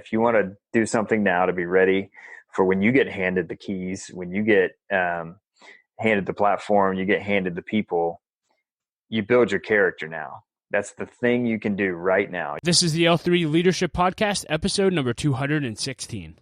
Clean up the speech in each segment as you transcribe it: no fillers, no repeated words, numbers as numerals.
If you want to do something now to be ready for when you get handed the keys, when you get handed the platform, you get handed the people, you build your character now. That's the thing you can do right now. This is the L3 Leadership Podcast, episode number 216.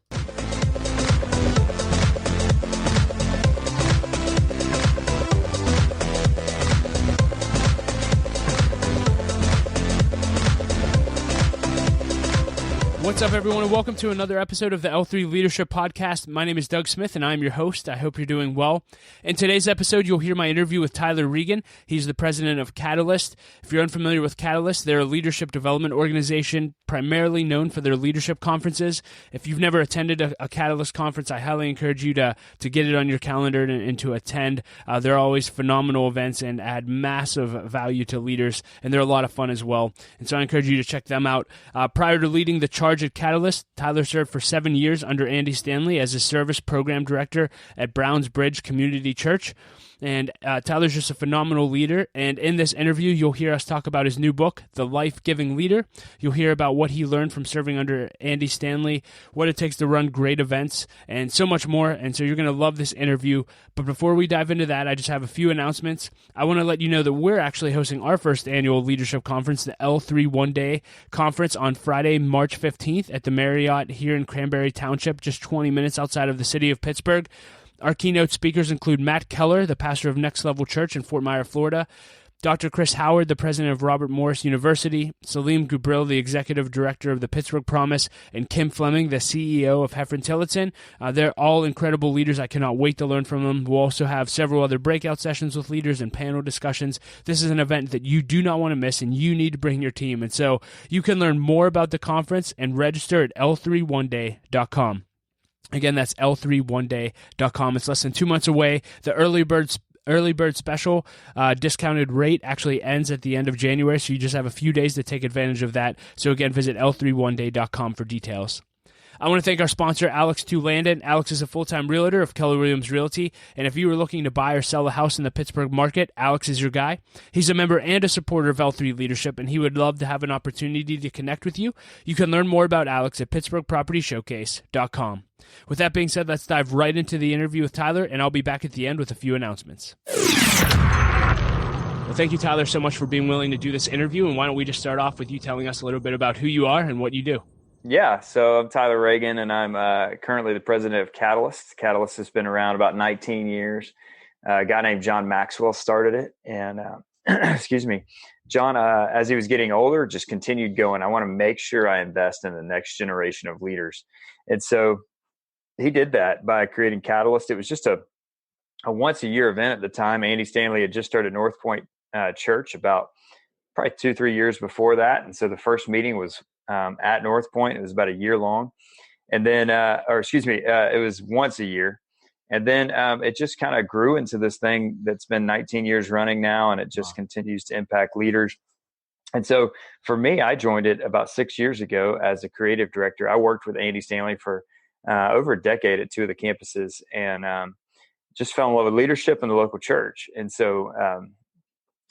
What's up, everyone, and welcome to another episode of the L3 Leadership Podcast. My name is Doug Smith, and I'm your host. I hope you're doing well. In today's episode, you'll hear my interview with Tyler Reagin. He's the president of Catalyst. If you're unfamiliar with Catalyst, they're a leadership development organization primarily known for their leadership conferences. If you've never attended a Catalyst conference, I highly encourage you to get it on your calendar and to attend. They're always phenomenal events and add massive value to leaders, and they're a lot of fun as well. And so I encourage you to check them out. Prior to leading the charge at Catalyst, Tyler served for 7 years under Andy Stanley as a service program director at Browns Bridge Community Church. And Tyler's just a phenomenal leader. And in this interview, you'll hear us talk about his new book, The Life-Giving Leader. You'll hear about what he learned from serving under Andy Stanley, what it takes to run great events, and so much more. And so you're going to love this interview. But before we dive into that, I just have a few announcements. I want to let you know that we're actually hosting our first annual leadership conference, the L3 One Day Conference, on Friday, March 15th at the Marriott here in Cranberry Township, just 20 minutes outside of the city of Pittsburgh. Our keynote speakers include Matt Keller, the pastor of Next Level Church in Fort Myers, Florida, Dr. Chris Howard, the president of Robert Morris University, Salim Gubril, the executive director of the Pittsburgh Promise, and Kim Fleming, the CEO of Heffron Tillotson. They're all incredible leaders. I cannot wait to learn from them. We'll also have several other breakout sessions with leaders and panel discussions. This is an event that you do not want to miss, and you need to bring your team. And so you can learn more about the conference and register at l3oneday.com. Again, that's l3oneday.com. It's less than 2 months away. The early bird special discounted rate actually ends at the end of January, so you just have a few days to take advantage of that. So again, visit l3oneday.com for details. I want to thank our sponsor, Alex 2 Landon. Alex is a full-time realtor of Keller Williams Realty, and if you were looking to buy or sell a house in the Pittsburgh market, Alex is your guy. He's a member and a supporter of L3 Leadership, and he would love to have an opportunity to connect with you. You can learn more about Alex at pittsburghpropertyshowcase.com. With that being said, let's dive right into the interview with Tyler, and I'll be back at the end with a few announcements. Well, thank you, Tyler, so much for being willing to do this interview, and why don't we just start off with you telling us a little bit about who you are and what you do. Yeah, so I'm Tyler Reagin, and I'm currently the president of Catalyst. Catalyst has been around about 19 years. A guy named John Maxwell started it, and excuse me, John, as he was getting older, just continued going. I want to make sure I invest in the next generation of leaders. And so he did that by creating Catalyst. It was just a once-a-year event at the time. Andy Stanley had just started North Point Church about probably 2-3 years before that. And so the first meeting was at North Point. It was about a year long. And then, it was once a year. And then it just kind of grew into this thing that's been 19 years running now, and it just continues to impact leaders. And so for me, I joined it about 6 years ago as a creative director. I worked with Andy Stanley for over a decade at 2 of the campuses, and just fell in love with leadership in the local church. And so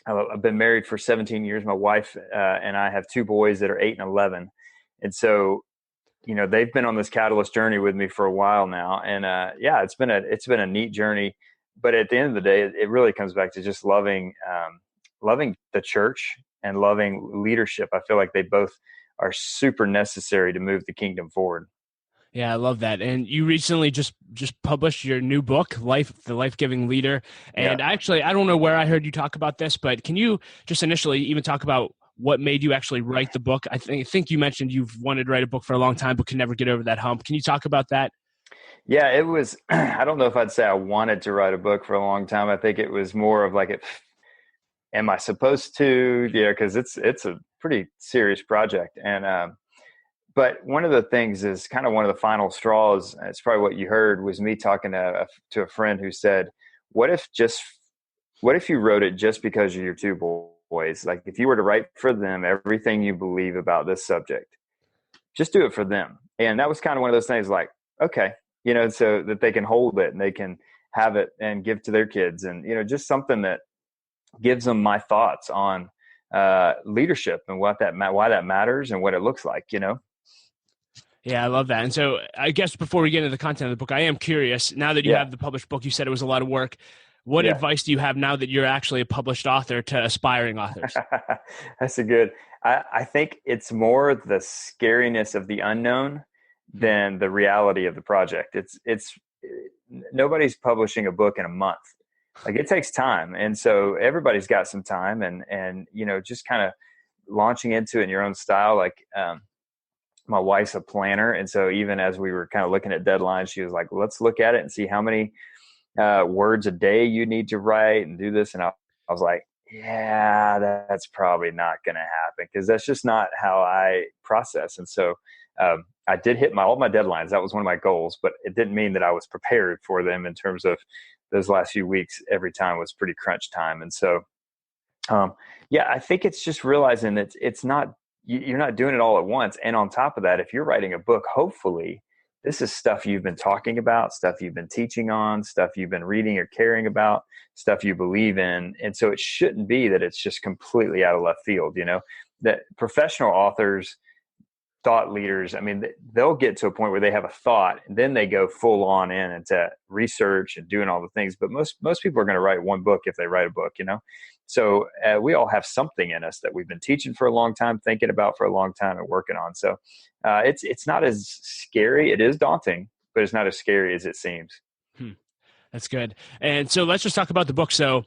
I've been married for 17 years. My wife and I have 2 boys that are 8 and 11. And so, they've been on this Catalyst journey with me for a while now. And it's been a neat journey. But at the end of the day, it really comes back to just loving the church and loving leadership. I feel like they both are super necessary to move the kingdom forward. Yeah, I love that. And you recently just published your new book, The Life-Giving Leader. And Actually, I don't know where I heard you talk about this, but can you just initially even talk about what made you actually write the book? I think you mentioned you've wanted to write a book for a long time, but can never get over that hump. Can you talk about that? Yeah, it was, I don't know if I'd say I wanted to write a book for a long time. I think it was more of like, am I supposed to? Yeah, because it's a pretty serious project. And, but one of the things is kind of one of the final straws. It's probably what you heard was me talking to a friend who said, what if you wrote it just because of your 2 boys? Like if you were to write for them everything you believe about this subject, just do it for them. And that was kind of one of those things like, okay, so that they can hold it and they can have it and give to their kids. And, just something that gives them my thoughts on leadership and why that matters and what it looks like, Yeah, I love that. And so I guess before we get into the content of the book, I am curious, now that you Yeah. have the published book, you said it was a lot of work. What Yeah. advice do you have now that you're actually a published author to aspiring authors? That's a good. I think it's more the scariness of the unknown Hmm. than the reality of the project. It's nobody's publishing a book in a month. Like, it takes time, and so everybody's got some time, and just kind of launching into it in your own style. Like, my wife's a planner, and so even as we were kind of looking at deadlines, she was like, "Let's look at it and see how many words a day you need to write and do this." And I was like, yeah, that's probably not going to happen, because that's just not how I process. And so I did hit all my deadlines. That was one of my goals, but it didn't mean that I was prepared for them in terms of those last few weeks. Every time was pretty crunch time. And so, yeah, I think it's just realizing that it's not, you're not doing it all at once. And on top of that, if you're writing a book, hopefully this is stuff you've been talking about, stuff you've been teaching on, stuff you've been reading or caring about, stuff you believe in. And so it shouldn't be that it's just completely out of left field. That professional authors, thought leaders, I mean, they'll get to a point where they have a thought and then they go full on in into research and doing all the things. But most people are going to write one book if they write a book. So we all have something in us that we've been teaching for a long time, thinking about for a long time, and working on. So it's not as scary. It is daunting, but it's not as scary as it seems. That's good. And so let's just talk about the book. So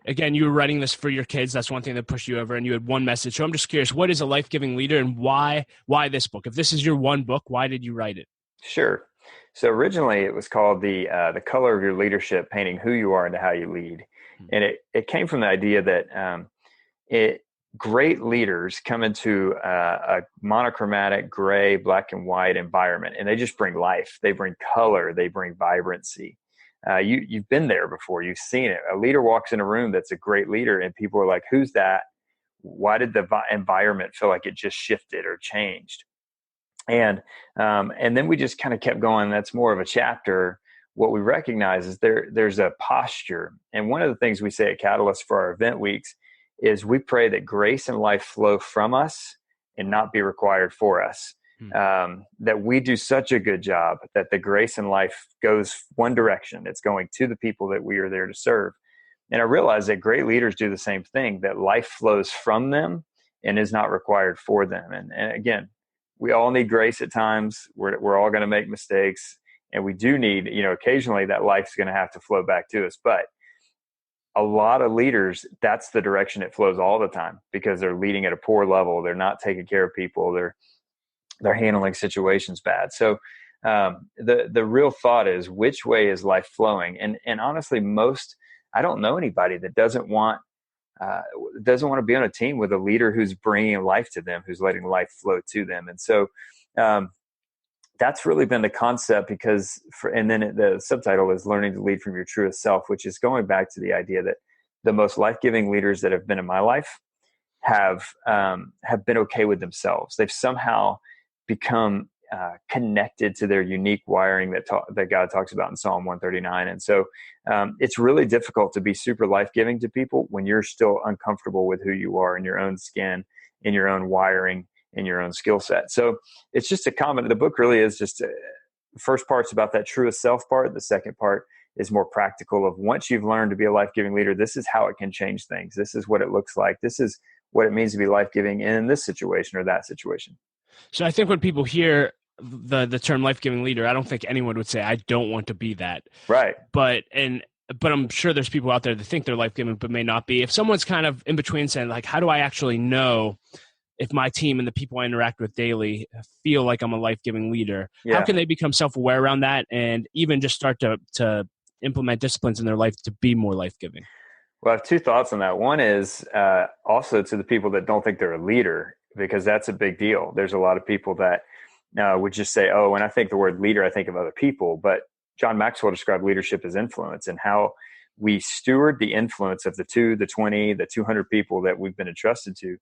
again, you were writing this for your kids. That's one thing that pushed you over, and you had one message. So I'm just curious, what is a life-giving leader, and why this book? If this is your one book, why did you write it? Sure. So originally it was called the color of your leadership, painting who you are into how you lead. And it came from the idea that great leaders come into a monochromatic, gray, black and white environment, and they just bring life. They bring color. They bring vibrancy. You've been there before. You've seen it. A leader walks in a room that's a great leader, and people are like, "Who's that? Why did the environment feel like it just shifted or changed?" And then we just kind of kept going. That's more of a chapter. What we recognize is there's a posture. And one of the things we say at Catalyst for our event weeks is we pray that grace and life flow from us and not be required for us. That we do such a good job that the grace and life goes one direction. It's going to the people that we are there to serve. And I realize that great leaders do the same thing, that life flows from them and is not required for them. And again, we all need grace at times. We're all going to make mistakes. And we do need, occasionally that life's going to have to flow back to us. But a lot of leaders, that's the direction it flows all the time, because they're leading at a poor level. They're not taking care of people. They're handling situations bad. So the real thought is, which way is life flowing? And honestly, I don't know anybody that doesn't want to be on a team with a leader who's bringing life to them, who's letting life flow to them. And so that's really been the concept, and then the subtitle is Learning to Lead from Your Truest Self, which is going back to the idea that the most life-giving leaders that have been in my life have been okay with themselves. They've somehow become connected to their unique wiring that God talks about in Psalm 139. And so it's really difficult to be super life-giving to people when you're still uncomfortable with who you are in your own skin, in your own wiring, in your own skill set. So it's just a comment. The book really is just the first part's about that truest self part. The second part is more practical of, once you've learned to be a life-giving leader, this is how it can change things. This is what it looks like. This is what it means to be life-giving in this situation or that situation. So I think when people hear the term life-giving leader, I don't think anyone would say, I don't want to be that. Right. But I'm sure there's people out there that think they're life-giving but may not be. If someone's kind of in between saying, like, how do I actually know if my team and the people I interact with daily feel like I'm a life-giving leader? Yeah. How can they become self-aware around that, and even just start to implement disciplines in their life to be more life-giving? Well, I have two thoughts on that. One is also to the people that don't think they're a leader, because that's a big deal. There's a lot of people that would just say, oh, when I think the word leader, I think of other people. But John Maxwell described leadership as influence, and how we steward the influence of the 2, the 20, the 200 people that we've been entrusted to.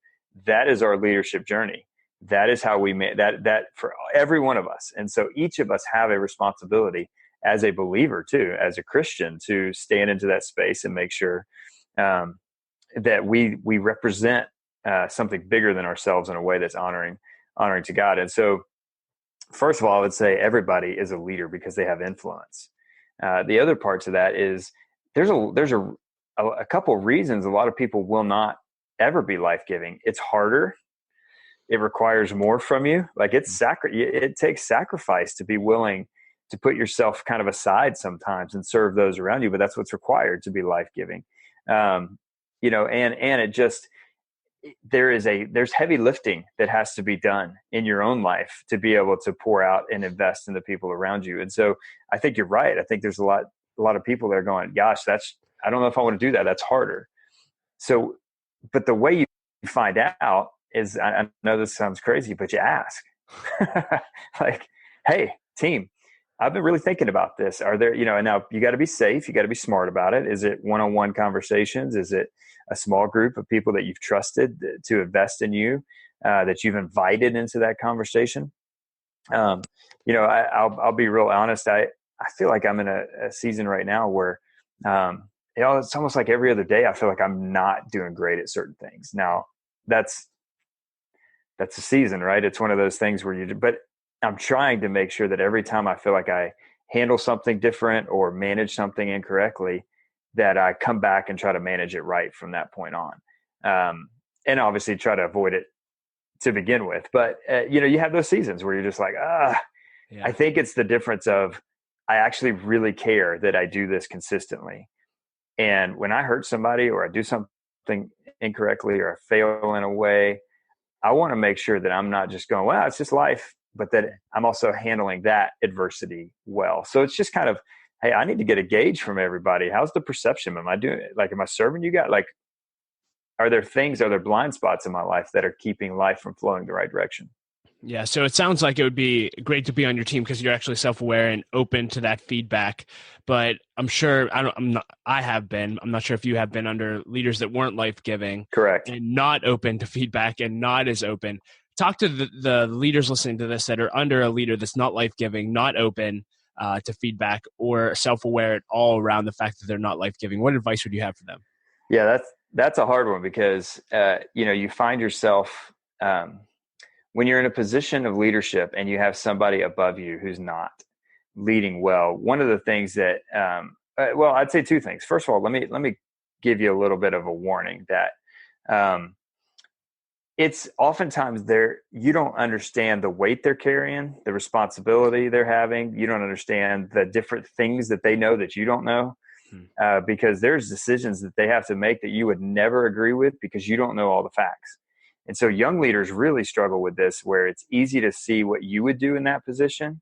That is our leadership journey. That is how we make that for every one of us. And so each of us have a responsibility as a believer too, as a Christian, to stand into that space and make sure that we represent something bigger than ourselves in a way that's honoring to God. And so First of all, I would say everybody is a leader because they have influence. The other parts of that is there's a couple of reasons a lot of people will not ever be life-giving. It's harder. It requires more from you. Like it takes sacrifice to be willing to put yourself kind of aside sometimes and serve those around you. But that's what's required to be life-giving. And it just, there's heavy lifting that has to be done in your own life to be able to pour out and invest in the people around you. And so I think you're right. I think there's a lot of people that are going, gosh, I don't know if I want to do that. That's harder. So, but the way you find out is, I know this sounds crazy, but you ask. Like, hey, team, I've been really thinking about this. Are there, and now you got to be safe. You got to be smart about it. Is it one-on-one conversations? Is it a small group of people that you've trusted to invest in you, that you've invited into that conversation? I'll be real honest. I feel like I'm in a season right now where, it's almost like every other day I feel like I'm not doing great at certain things. Now that's a season, right? It's one of those things where but I'm trying to make sure that every time I feel like I handle something different or manage something incorrectly, that I come back and try to manage it right from that point on. And obviously try to avoid it to begin with. But, you have those seasons where you're just like, Yeah. I think it's the difference of, I actually really care that I do this consistently. And when I hurt somebody or I do something incorrectly or I fail in a way, I want to make sure that I'm not just going, well, it's just life, but that I'm also handling that adversity well. So it's just kind of, hey, I need to get a gauge from everybody. How's the perception? Am I doing it? Like, am I serving you guys? Like, are there blind spots in my life that are keeping life from flowing the right direction? Yeah, so it sounds like it would be great to be on your team because you're actually self-aware and open to that feedback. But I'm sure I'm not sure if you have been under leaders that weren't life-giving, Correct, and not open to feedback and not as open. Talk to the leaders listening to this that are under a leader that's not life-giving, not open to feedback, or self-aware at all around the fact that they're not life-giving. What advice would you have for them? Yeah, that's a hard one because you find yourself. When you're in a position of leadership and you have somebody above you who's not leading well, one of the things that, I'd say two things. First of all, let me give you a little bit of a warning that it's oftentimes you don't understand the weight they're carrying, the responsibility they're having. You don't understand the different things that they know that you don't know, because there's decisions that they have to make that you would never agree with because you don't know all the facts. And so young leaders really struggle with this, where it's easy to see what you would do in that position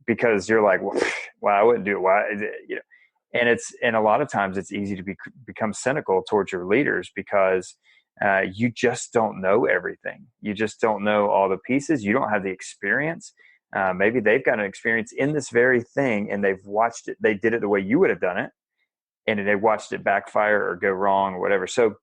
because you're like, well, I wouldn't do it. Why? And a lot of times it's easy to become cynical towards your leaders because you just don't know everything. You just don't know all the pieces. You don't have the experience. Maybe they've got an experience in this very thing and they've watched it. They did it the way you would have done it, and they watched it backfire or go wrong or whatever. So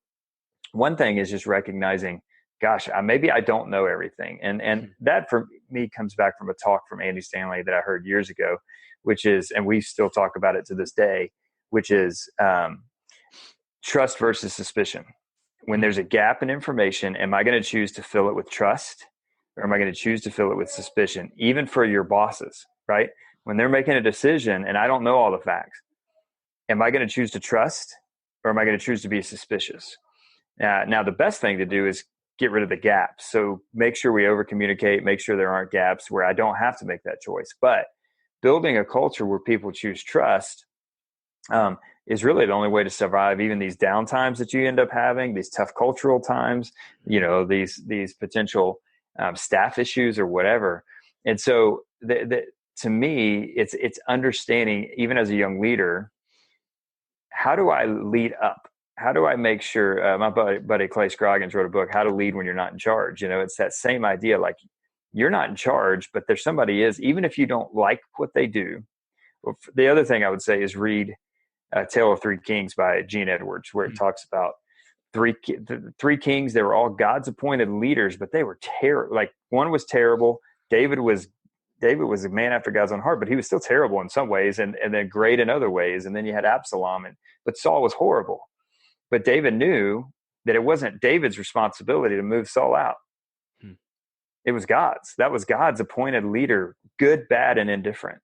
one thing is just recognizing, gosh, maybe I don't know everything. And that for me comes back from a talk from Andy Stanley that I heard years ago, which is, and we still talk about it to this day, which is trust versus suspicion. When there's a gap in information, am I going to choose to fill it with trust, or am I going to choose to fill it with suspicion? Even for your bosses, right? When they're making a decision and I don't know all the facts, am I going to choose to trust, or am I going to choose to be suspicious? Now, the best thing to do is get rid of the gaps. So make sure we over communicate, make sure there aren't gaps where I don't have to make that choice. But building a culture where people choose trust is really the only way to survive even these downtimes that you end up having, these tough cultural times, these potential staff issues or whatever. And so to me, it's understanding, even as a young leader, how do I lead up? How do I make sure, my buddy Clay Scroggins wrote a book, How to Lead When You're Not in Charge. It's that same idea, like you're not in charge, but there's somebody is, even if you don't like what they do. Well, the other thing I would say is read Tale of Three Kings by Gene Edwards, where it talks about three kings. They were all God's appointed leaders, but they were terrible. Like one was terrible. David was a man after God's own heart, but he was still terrible in some ways and then great in other ways. And then you had Absalom, but Saul was horrible. But David knew that it wasn't David's responsibility to move Saul out. It was God's. That was God's appointed leader, good, bad, and indifferent.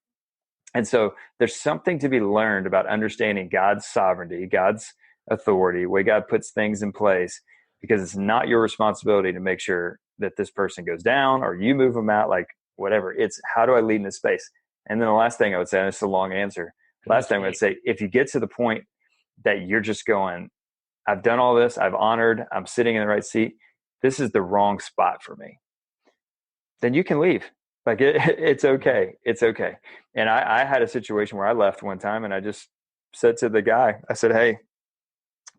And so there's something to be learned about understanding God's sovereignty, God's authority, the way God puts things in place, because it's not your responsibility to make sure that this person goes down or you move them out, like whatever. It's how do I lead in this space? And then the last thing I would say, and it's a long answer. Last thing I would say, if you get to the point that you're just going, I've done all this, I'm sitting in the right seat, this is the wrong spot for me, then you can leave. Like it's okay. It's okay. And I had a situation where I left one time and I just said to the guy, I said, hey,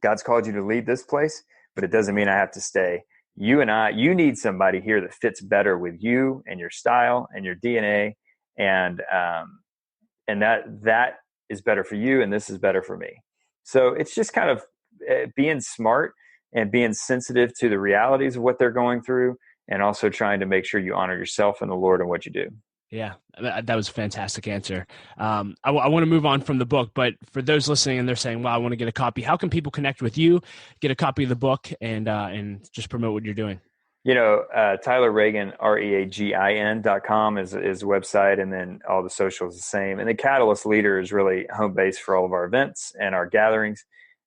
God's called you to lead this place, but it doesn't mean I have to stay. You need somebody here that fits better with you and your style and your DNA. And that is better for you. And this is better for me. So it's just kind of being smart and being sensitive to the realities of what they're going through, and also trying to make sure you honor yourself and the Lord and what you do. Yeah, that was a fantastic answer. I want to move on from the book, but for those listening and they're saying, well, I want to get a copy, how can people connect with you, get a copy of the book, and just promote what you're doing? Tyler Reagin, REAGIN.com is the website, and then all the socials the same. And the Catalyst Leader is really home base for all of our events and our gatherings,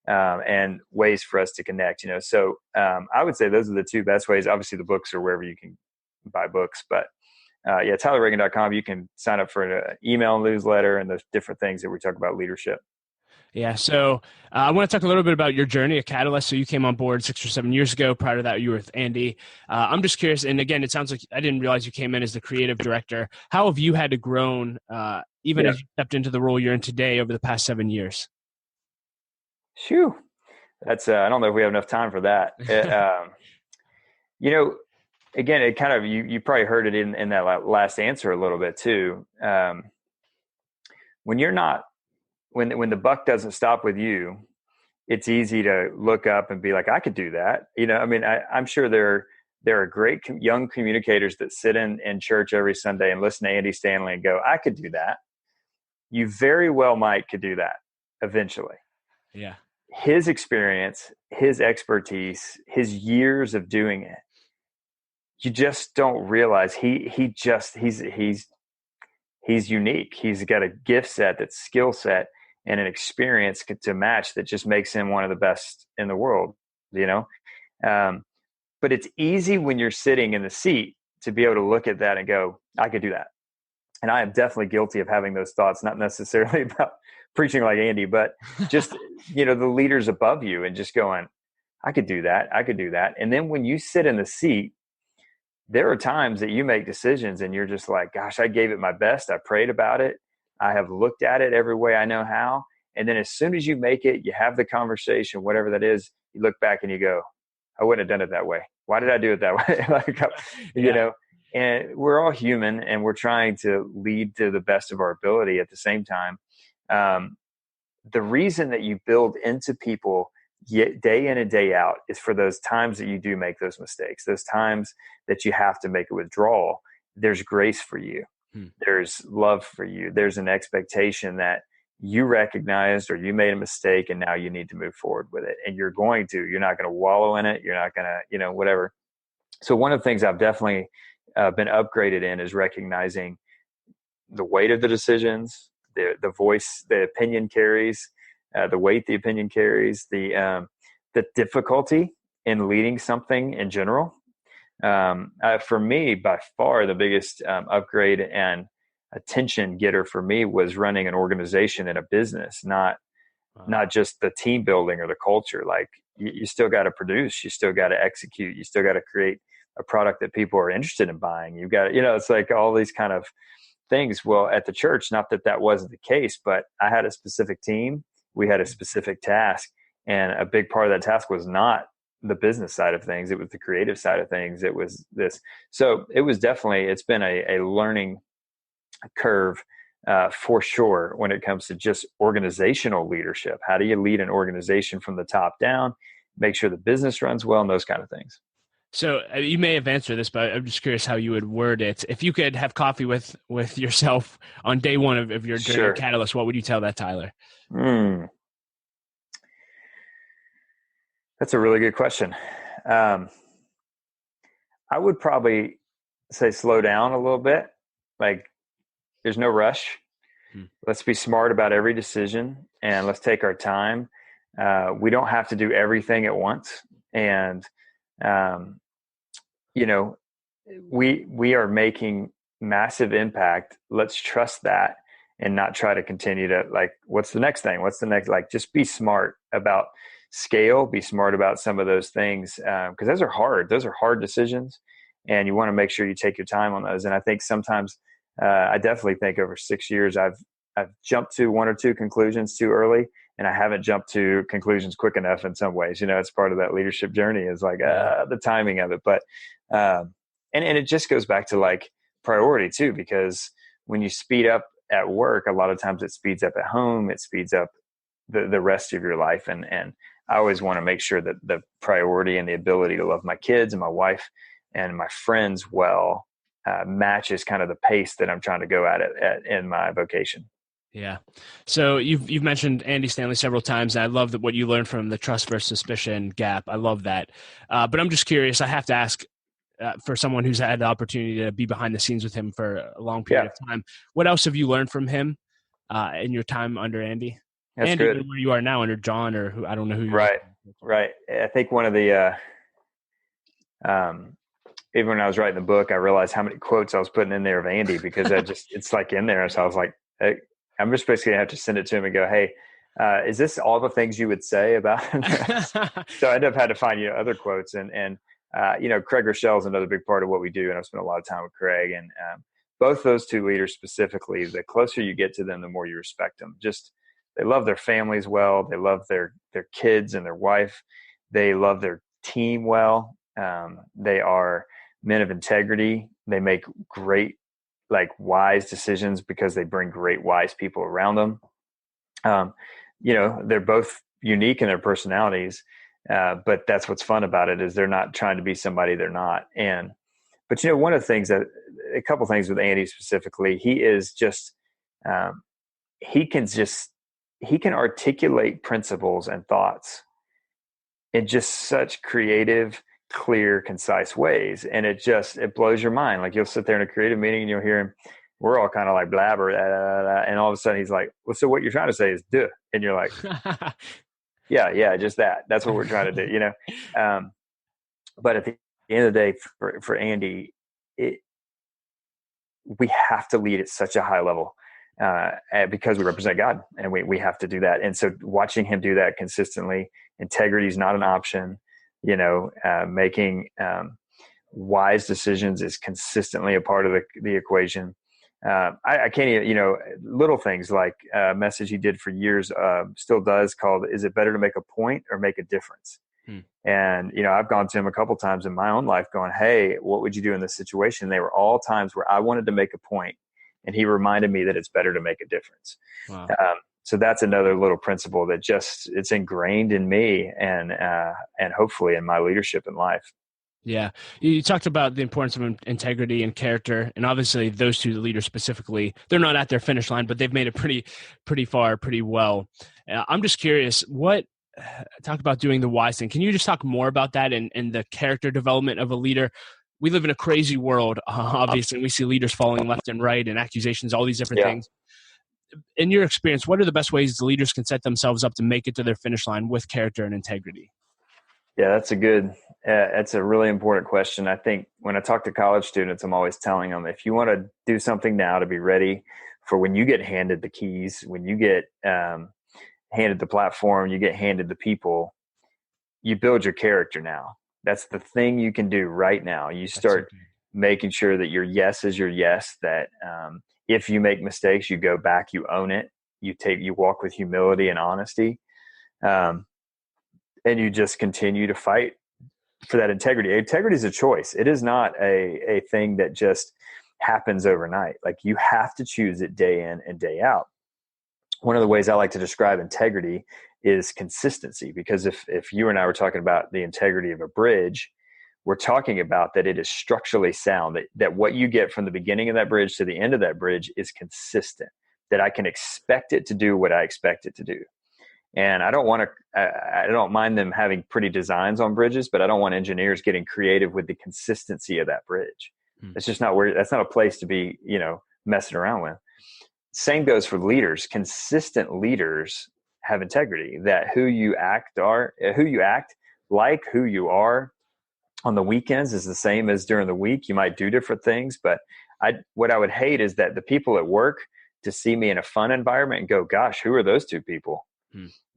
and ways for us to connect. So I would say those are the two best ways. Obviously, the books are wherever you can buy books, but TylerReagin.com. You can sign up for an email newsletter and those different things that we talk about leadership. Yeah. So I want to talk a little bit about your journey at Catalyst. So you came on board 6 or 7 years ago. Prior to that, you were with Andy. I'm just curious. And again, it sounds like I didn't realize you came in as the creative director. How have you had to grow, even as you stepped into the role you're in today over the past 7 years? Phew. That's, I don't know if we have enough time for that. Again, it kind of, you probably heard it in that last answer a little bit too. When the buck doesn't stop with you, it's easy to look up and be like, I could do that. I'm sure there are great young communicators that sit in church every Sunday and listen to Andy Stanley and go, I could do that. You very well could do that eventually. Yeah. His experience, his expertise, his years of doing it, you just don't realize he's unique. He's got a gift set, that's skill set, and an experience to match that just makes him one of the best in the world, but it's easy when you're sitting in the seat to be able to look at that and go, I could do that. And I am definitely guilty of having those thoughts, not necessarily about preaching like Andy, but just, the leaders above you and just going, I could do that. I could do that. And then when you sit in the seat, there are times that you make decisions and you're just like, gosh, I gave it my best. I prayed about it. I have looked at it every way I know how. And then as soon as you make it, you have the conversation, whatever that is, you look back and you go, I wouldn't have done it that way. Why did I do it that way? And we're all human and we're trying to lead to the best of our ability at the same time. The reason that you build into people day in and day out is for those times that you do make those mistakes, those times that you have to make a withdrawal. There's grace for you. There's love for you. There's an expectation that you recognized or you made a mistake and now you need to move forward with it. And you're not going to wallow in it. You're not going to, whatever. So one of the things I've definitely been upgraded in is recognizing the weight of the decisions, the voice, the opinion carries, the weight the opinion carries, the difficulty in leading something in general. For me, by far, the biggest upgrade and attention getter for me was running an organization in a business, not just the team building or the culture. Like you still got to produce, you still got to execute, you still got to create a product that people are interested in buying. You've got, it's like all these kind of things. Well, at the church, not that wasn't the case, but I had a specific team. We had a specific task, and a big part of that task was not the business side of things. It was the creative side of things. It was this. So it was definitely, it's been a learning curve for sure when it comes to just organizational leadership. How do you lead an organization from the top down, make sure the business runs well, and those kind of things. So you may have answered this, but I'm just curious how you would word it. If you could have coffee with yourself on day one of your journey at Catalyst, what would you tell that Tyler? That's a really good question. I would probably say slow down a little bit. Like there's no rush. Let's be smart about every decision and let's take our time. We don't have to do everything at once. And, you know, we are making massive impact. Let's trust that and not try to continue to like, what's the next thing? What's the next, like, just be smart about scale, be smart about some of those things. Cause those are hard decisions and you want to make sure you take your time on those. And I think sometimes, I definitely think over 6 years, I've jumped to one or two conclusions too early, and I haven't jumped to conclusions quick enough in some ways. It's part of that leadership journey is like the timing of it. But and it just goes back to like priority too, because when you speed up at work, a lot of times it speeds up at home, it speeds up the rest of your life. And I always want to make sure that the priority and the ability to love my kids and my wife and my friends well matches kind of the pace that I'm trying to go at it in my vocation. Yeah. So you've mentioned Andy Stanley several times. And I love that what you learned from the trust versus suspicion gap. I love that. But I'm just curious. I have to ask for someone who's had the opportunity to be behind the scenes with him for a long period of time. What else have you learned from him in your time under Andy? That's Andy, good. where you are now under John, or who I don't know who. Right. I think one of the even when I was writing the book, I realized how many quotes I was putting in there of Andy because it's like in there. So I was like, hey, I'm just basically gonna have to send it to him and go, hey, is this all the things you would say about this? So I ended up had to find other quotes and Craig Rochelle is another big part of what we do, and I've spent a lot of time with Craig and both those two leaders specifically. The closer you get to them, the more you respect them. Just they love their families well, they love their kids and their wife, they love their team well. They are men of integrity. They make great, like wise decisions because they bring great, wise people around them. They're both unique in their personalities, but that's what's fun about it is they're not trying to be somebody they're not. But one of the things a couple things with Andy specifically, he is just, he can articulate principles and thoughts in just such creative, clear, concise ways. And it blows your mind. Like you'll sit there in a creative meeting and you'll hear him, we're all kind of like blabber, and all of a sudden he's like, well, so what you're trying to say is duh. And you're like, yeah, just that. That's what we're trying to do, But at the end of the day, for Andy, we have to lead at such a high level because we represent God and we have to do that. And so watching him do that consistently, integrity is not an option. Making wise decisions is consistently a part of the equation. I can't even, little things like a message he did for years, still does, called, is it better to make a point or make a difference? And, I've gone to him a couple times in my own life going, hey, what would you do in this situation? They were all times where I wanted to make a point, and he reminded me that it's better to make a difference. Wow. So that's another little principle that it's ingrained in me and hopefully in my leadership in life. Yeah. You talked about the importance of integrity and character, and obviously those two leaders specifically, they're not at their finish line, but they've made it pretty far, pretty well. I'm just curious, talk about doing the wise thing. Can you just talk more about that and the character development of a leader? We live in a crazy world, obviously. We see leaders falling left and right and accusations, all these different things. In your experience, what are the best ways the leaders can set themselves up to make it to their finish line with character and integrity? Yeah, that's a really important question. I think when I talk to college students, I'm always telling them, if you want to do something now to be ready for when you get handed the keys, when you get handed the platform, you get handed the people, you build your character now. That's the thing you can do right now. You start making sure that your yes is your yes, that if you make mistakes, you go back, you own it, you walk with humility and honesty. And you just continue to fight for that integrity. Integrity is a choice. It is not a thing that just happens overnight. Like you have to choose it day in and day out. One of the ways I like to describe integrity is consistency, because if you and I were talking about the integrity of a bridge, we're talking about that it is structurally sound, that what you get from the beginning of that bridge to the end of that bridge is consistent, that I can expect it to do what I expect it to do. And I don't mind them having pretty designs on bridges, but I don't want engineers getting creative with the consistency of that bridge. It's just not where, that's not a place to be, messing around with. Same goes for leaders. Consistent leaders have integrity, that who you act like who you are on the weekends is the same as during the week. You might do different things, but what I would hate is that the people at work to see me in a fun environment and go, gosh, who are those two people?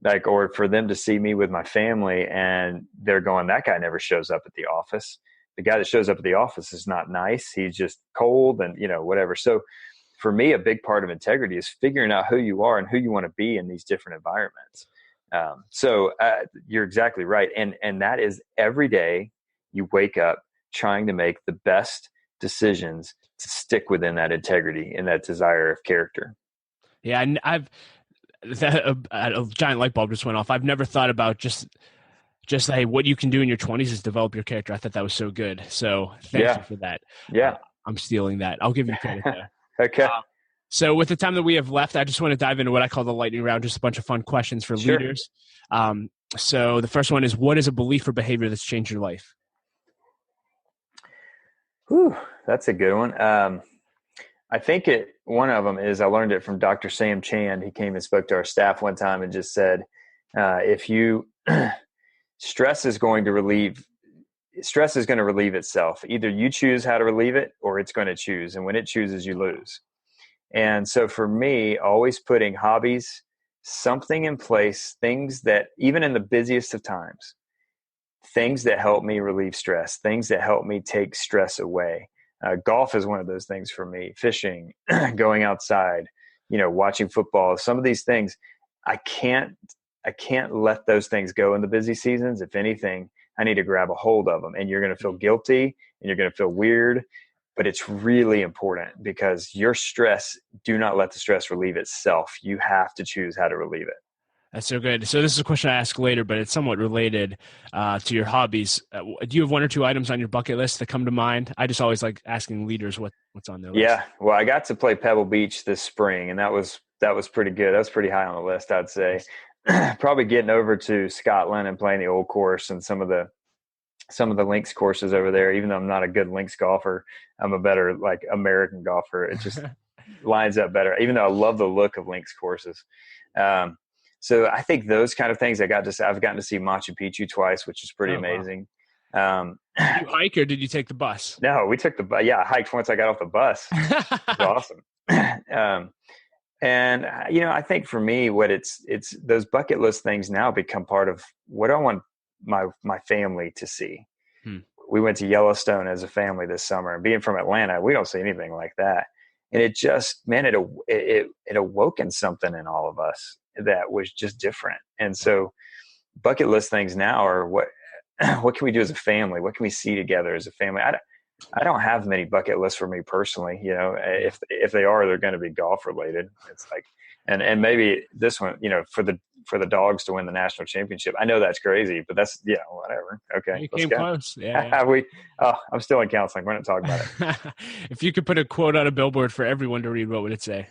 Like, or for them to see me with my family and they're going, that guy never shows up at the office. The guy that shows up at the office is not nice. He's just cold and, whatever. So for me, a big part of integrity is figuring out who you are and who you want to be in these different environments. So you're exactly right. And that is every day you wake up trying to make the best decisions to stick within that integrity and that desire of character. Yeah. And a giant light bulb just went off. I've never thought about just hey, what you can do in your 20s is develop your character. I thought that was so good. So thank you for that. Yeah. I'm stealing that. I'll give you credit there. Okay. So with the time that we have left, I just want to dive into what I call the lightning round, just a bunch of fun questions for leaders. So the first one is, what is a belief or behavior that's changed your life? Whew, that's a good one. I think one of them is, I learned it from Dr. Sam Chand. He came and spoke to our staff one time and just said, stress is going to relieve itself. Either you choose how to relieve it or it's going to choose. And when it chooses, you lose. And so for me, always putting hobbies, something in place, things that, even in the busiest of times, things that help me relieve stress, things that help me take stress away. Golf is one of those things for me. Fishing, going outside, watching football. Some of these things, I can't let those things go in the busy seasons. If anything, I need to grab a hold of them. And you're going to feel guilty and you're going to feel weird, but it's really important, because your stress, do not let the stress relieve itself. You have to choose how to relieve it. That's so good. So this is a question I ask later, but it's somewhat related to your hobbies. Do you have one or two items on your bucket list that come to mind? I just always like asking leaders what's on their list. Yeah. Well, I got to play Pebble Beach this spring, and that was pretty good. That was pretty high on the list, I'd say. Probably getting over to Scotland and playing the old course and some of the links courses over there. Even though I'm not a good links golfer, I'm a better American golfer. It just lines up better, even though I love the look of links courses. So I think those kind of things, I've gotten to see Machu Picchu twice, which is pretty amazing. Wow. Did you hike or did you take the bus? No, we took the bus. Yeah, I hiked once I got off the bus. It was awesome. And I think for me, what it's those bucket list things now become part of what I want my family to see. We went to Yellowstone as a family this summer, and being from Atlanta, we don't see anything like that. And it just, man, it awoken something in all of us that was just different. And so bucket list things now are what can we do as a family? What can we see together as a family? I don't have many bucket lists for me personally. If they are, they're going to be golf related. It's like, and maybe this one, for the dogs to win the national championship. I know that's crazy, but that's, whatever. Okay. You came close. Yeah. I'm still in counseling. We're not talking about it. If you could put a quote on a billboard for everyone to read, what would it say?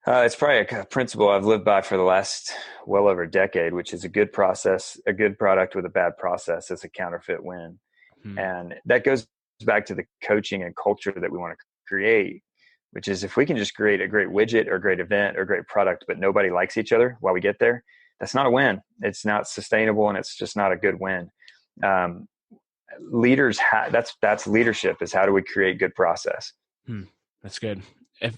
It's probably a principle I've lived by for the last well over a decade, which is a good product with a bad process is a counterfeit win. And that goes back to the coaching and culture that we want to create, which is if we can just create a great widget or a great event or a great product, but nobody likes each other while we get there, that's not a win. It's not sustainable, and it's just not a good win. Leaders, that's leadership, is how do we create good process? That's good.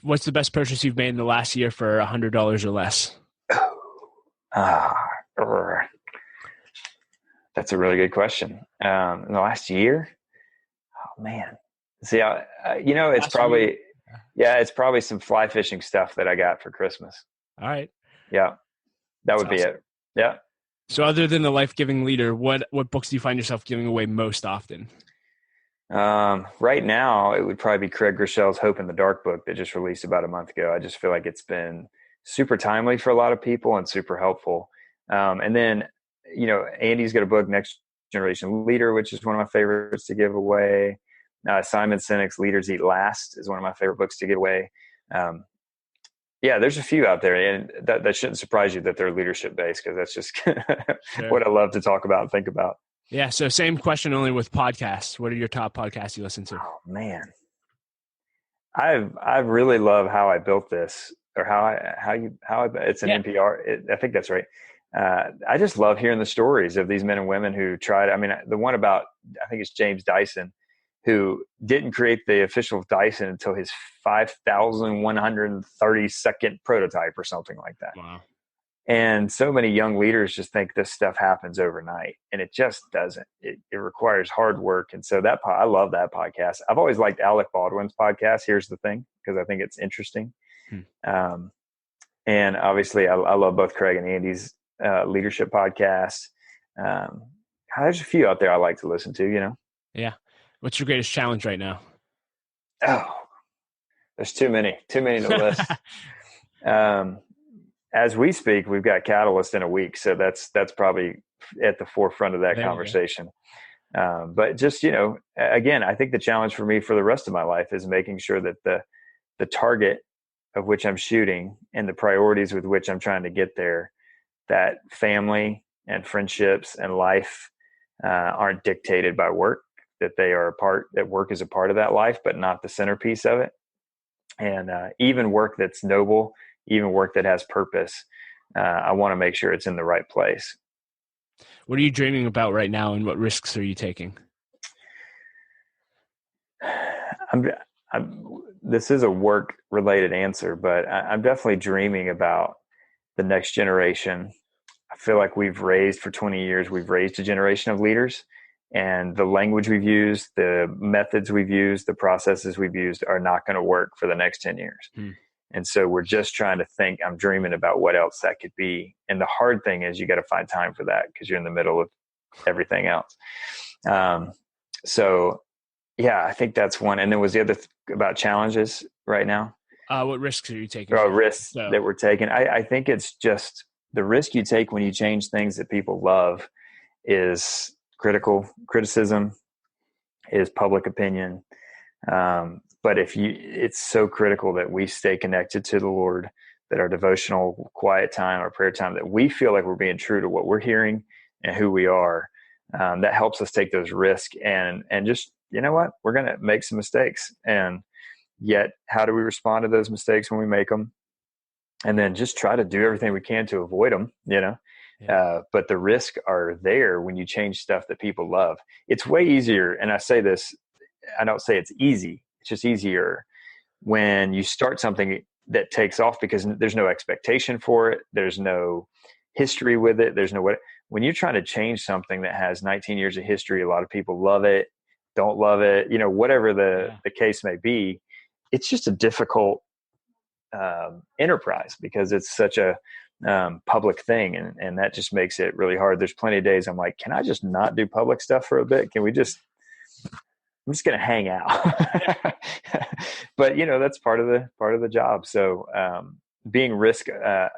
What's the best purchase you've made in the last year for $100 or less? That's a really good question. In the last year? Oh man. See, it's probably some fly fishing stuff that I got for Christmas. All right. Yeah. That would be it. Yeah. So other than the Life-Giving Leader, what books do you find yourself giving away most often? Right now it would probably be Craig Groeschel's Hope in the Dark book that just released about a month ago. I just feel like it's been super timely for a lot of people and super helpful. And then, Andy's got a book, Next Generation Leader, which is one of my favorites to give away. Simon Sinek's Leaders Eat Last is one of my favorite books to give away. There's a few out there, and that shouldn't surprise you that they're leadership based, because that's just what I love to talk about and think about. Yeah. So same question, only with podcasts. What are your top podcasts you listen to? Oh man, I really love How I Built This, or it's an Yeah. NPR. I think that's right. I just love hearing the stories of these men and women who tried. I mean, the one about, I think it's James Dyson, who didn't create the official Dyson until his 5,132nd prototype or something like that. Wow. And so many young leaders just think this stuff happens overnight, and it just doesn't. It requires hard work. And so I love that podcast. I've always liked Alec Baldwin's podcast, Here's the Thing, because I think it's interesting. Um, and obviously I love both Craig and Andy's leadership podcasts. There's a few out there I like to listen to, Yeah. What's your greatest challenge right now? Oh, there's too many to list. As we speak, we've got Catalyst in a week, so that's probably at the forefront of that conversation. But just, again, I think the challenge for me for the rest of my life is making sure that the target of which I'm shooting and the priorities with which I'm trying to get there, that family and friendships and life aren't dictated by work, that that work is a part of that life, but not the centerpiece of it. And even work that's noble, even work that has purpose, I want to make sure it's in the right place. What are you dreaming about right now, and what risks are you taking? This is a work-related answer, but I'm definitely dreaming about the next generation. I feel like for 20 years, we've raised a generation of leaders, and the language we've used, the methods we've used, the processes we've used are not going to work for the next 10 years. And so we're just trying to think, I'm dreaming about what else that could be. And the hard thing is you got to find time for that because you're in the middle of everything else. So yeah, I think that's one. And then was the other about challenges right now? What risks are you taking? Risks that we're taking. I think it's just the risk you take when you change things that people love is criticism, is public opinion. But it's so critical that we stay connected to the Lord, that our devotional quiet time, our prayer time, that we feel like we're being true to what we're hearing and who we are. That helps us take those risks and just, you know what, we're going to make some mistakes. And yet, how do we respond to those mistakes when we make them? And then just try to do everything we can to avoid them, Yeah. But the risks are there when you change stuff that people love. It's way easier. And I say this, I don't say it's easy. It's just easier when you start something that takes off because there's no expectation for it. There's no history with it. When you're trying to change something that has 19 years of history, a lot of people love it, don't love it, whatever the case may be. It's just a difficult enterprise because it's such a public thing. And that just makes it really hard. There's plenty of days I'm like, can I just not do public stuff for a bit? I'm just going to hang out. But that's part of the job. So being risk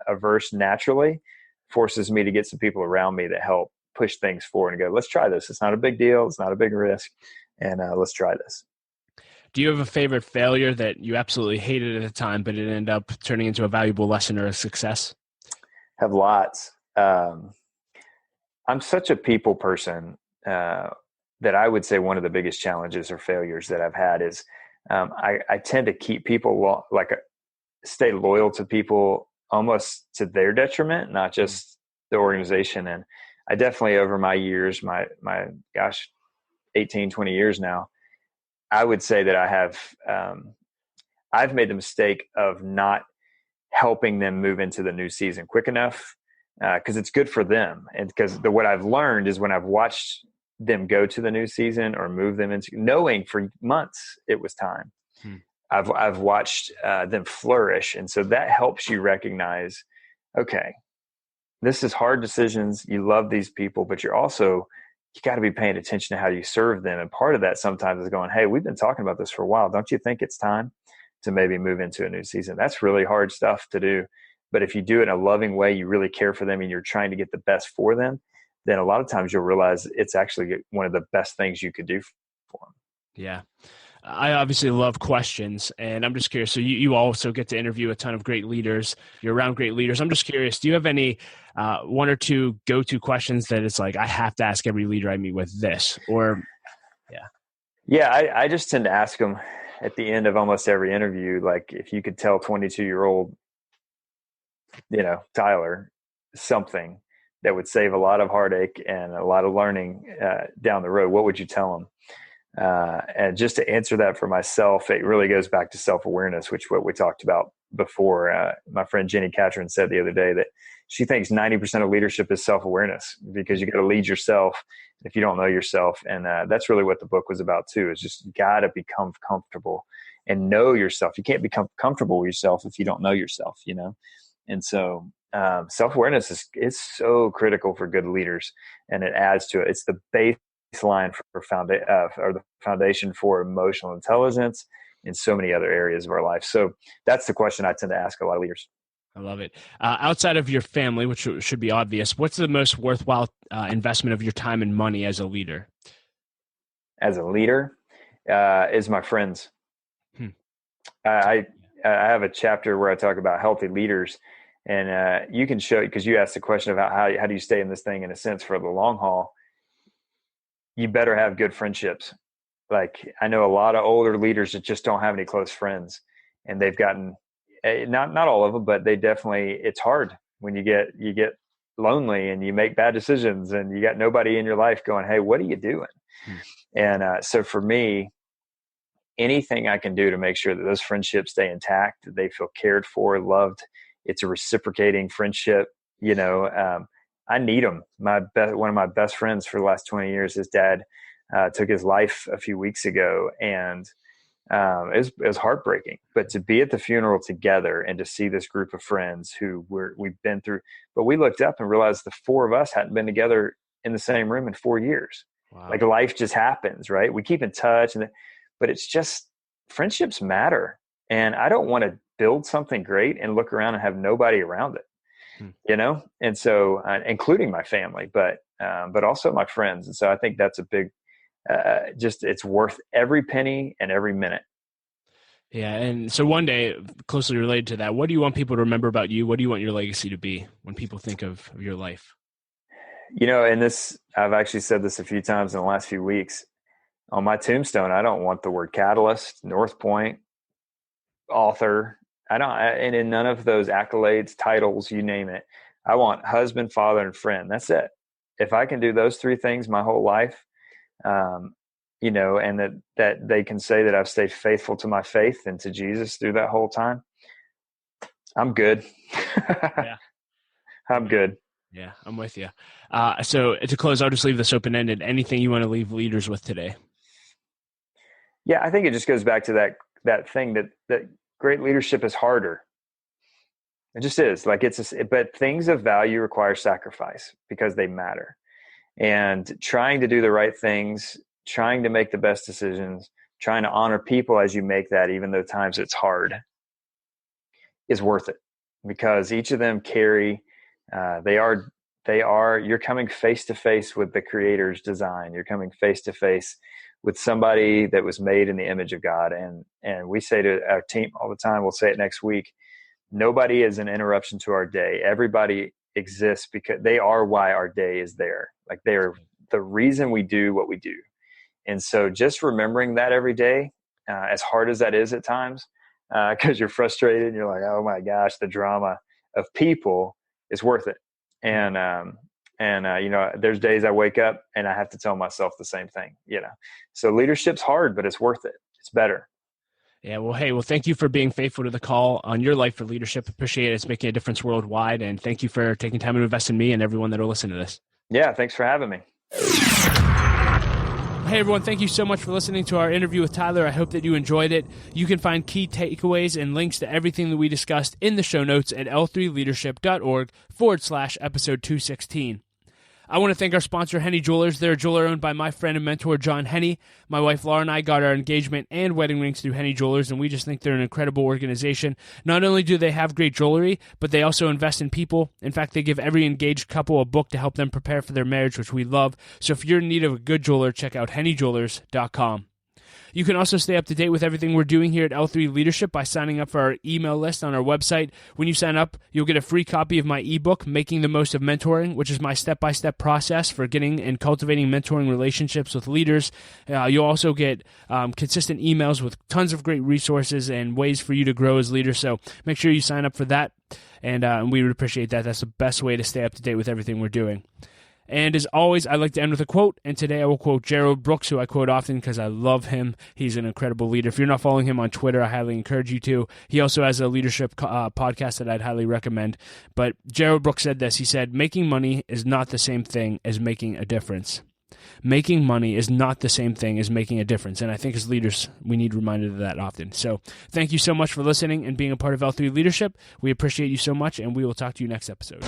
averse naturally forces me to get some people around me that help push things forward and go, let's try this. It's not a big deal. It's not a big risk. And let's try this. Do you have a favorite failure that you absolutely hated at the time, but it ended up turning into a valuable lesson or a success? Have lots. I'm such a people person that I would say one of the biggest challenges or failures that I've had is I tend to keep people stay loyal to people almost to their detriment, not just the organization. And I definitely, over my years, my 18, 20 years now, I would say that I've made the mistake of not helping them move into the new season quick enough because it's good for them. And because what I've learned is when I've watched them go to the new season or move them into, knowing for months it was time, I've watched them flourish. And so that helps you recognize, okay, this is hard decisions. You love these people, but you got to be paying attention to how you serve them. And part of that sometimes is going, hey, we've been talking about this for a while. Don't you think it's time to maybe move into a new season? That's really hard stuff to do. But if you do it in a loving way, you really care for them and you're trying to get the best for them, then a lot of times you'll realize it's actually one of the best things you could do for them. Yeah. I obviously love questions, and I'm just curious. So you also get to interview a ton of great leaders. You're around great leaders. I'm just curious, do you have any one or two go-to questions that it's like, I have to ask every leader I meet with this? Or, yeah. Yeah, I just tend to ask them at the end of almost every interview, like, if you could tell 22-year-old, Tyler, something that would save a lot of heartache and a lot of learning down the road, what would you tell them? And just to answer that for myself, it really goes back to self-awareness, which what we talked about before. My friend Jenny Catron said the other day that she thinks 90% of leadership is self-awareness, because you got to lead yourself if you don't know yourself. And that's really what the book was about too, is just got to become comfortable and know yourself. You can't become comfortable with yourself if you don't know yourself, And so self-awareness is so critical for good leaders, and it adds to it. It's the baseline for the foundation for emotional intelligence in so many other areas of our life. So that's the question I tend to ask a lot of leaders. I love it. Outside of your family, which should be obvious, what's the most worthwhile investment of your time and money as a leader? As a leader, is my friends. I have a chapter where I talk about healthy leaders, and you can show, because you asked the question about how do you stay in this thing in a sense for the long haul. You better have good friendships. Like, I know a lot of older leaders that just don't have any close friends, and they've gotten, not all of them, but they definitely, it's hard when you get lonely and you make bad decisions and you got nobody in your life going, hey, what are you doing? And so for me, anything I can do to make sure that those friendships stay intact, that they feel cared for, loved, it's a reciprocating friendship, I need them. One of my best friends for the last 20 years, his dad took his life a few weeks ago, and it was heartbreaking. But to be at the funeral together and to see this group of friends who we've been through, but we looked up and realized the four of us hadn't been together in the same room in 4 years. Wow. Like, life just happens, right? We keep in touch, but it's just, friendships matter. And I don't want to build something great and look around and have nobody around it. And so, including my family, but also my friends. And so I think that's a big, it's worth every penny and every minute. Yeah. And so one day, closely related to that, what do you want people to remember about you? What do you want your legacy to be when people think of your life? And I've actually said this a few times in the last few weeks. On my tombstone, I don't want the word catalyst, North Point, author. And in none of those accolades, titles, you name it. I want husband, father, and friend. That's it. If I can do those three things my whole life, and that they can say that I've stayed faithful to my faith and to Jesus through that whole time, I'm good. Yeah. I'm good. Yeah, I'm with you. So to close, I'll just leave this open-ended. Anything you want to leave leaders with today? Yeah, I think it just goes back to that thing that great leadership is harder. It just is. Like, but things of value require sacrifice because they matter. And trying to do the right things, trying to make the best decisions, trying to honor people as you make that, even though times it's hard, is worth it, because each of them carry, you're coming face to face with the Creator's design. You're coming face to face with somebody that was made in the image of God. And we say to our team all the time, we'll say it next week, nobody is an interruption to our day. Everybody exists because they are why our day is there. Like, they're the reason we do what we do. And so just remembering that every day, as hard as that is at times, because you're frustrated and you're like, oh my gosh, the drama of people is worth it. And there's days I wake up and I have to tell myself the same thing, So leadership's hard, but it's worth it. It's better. Yeah. Well, thank you for being faithful to the call on your life for leadership. Appreciate it. It's making a difference worldwide. And thank you for taking time to invest in me and everyone that will listen to this. Yeah. Thanks for having me. Hey everyone, thank you so much for listening to our interview with Tyler. I hope that you enjoyed it. You can find key takeaways and links to everything that we discussed in the show notes at l3leadership.org/episode 216. I want to thank our sponsor, Henny Jewelers. They're a jeweler owned by my friend and mentor, John Henny. My wife, Laura, and I got our engagement and wedding rings through Henny Jewelers, and we just think they're an incredible organization. Not only do they have great jewelry, but they also invest in people. In fact, they give every engaged couple a book to help them prepare for their marriage, which we love. So if you're in need of a good jeweler, check out hennyjewelers.com. You can also stay up to date with everything we're doing here at L3 Leadership by signing up for our email list on our website. When you sign up, you'll get a free copy of my ebook, Making the Most of Mentoring, which is my step-by-step process for getting and cultivating mentoring relationships with leaders. You'll also get consistent emails with tons of great resources and ways for you to grow as leaders. So make sure you sign up for that, and we would appreciate that. That's the best way to stay up to date with everything we're doing. And as always, I like to end with a quote, and today I will quote Gerald Brooks, who I quote often because I love him. He's an incredible leader. If you're not following him on Twitter, I highly encourage you to. He also has a leadership podcast that I'd highly recommend. But Gerald Brooks said this. He said, "Making money is not the same thing as making a difference." Making money is not the same thing as making a difference. And I think as leaders, we need reminded of that often. So thank you so much for listening and being a part of L3 Leadership. We appreciate you so much, and we will talk to you next episode.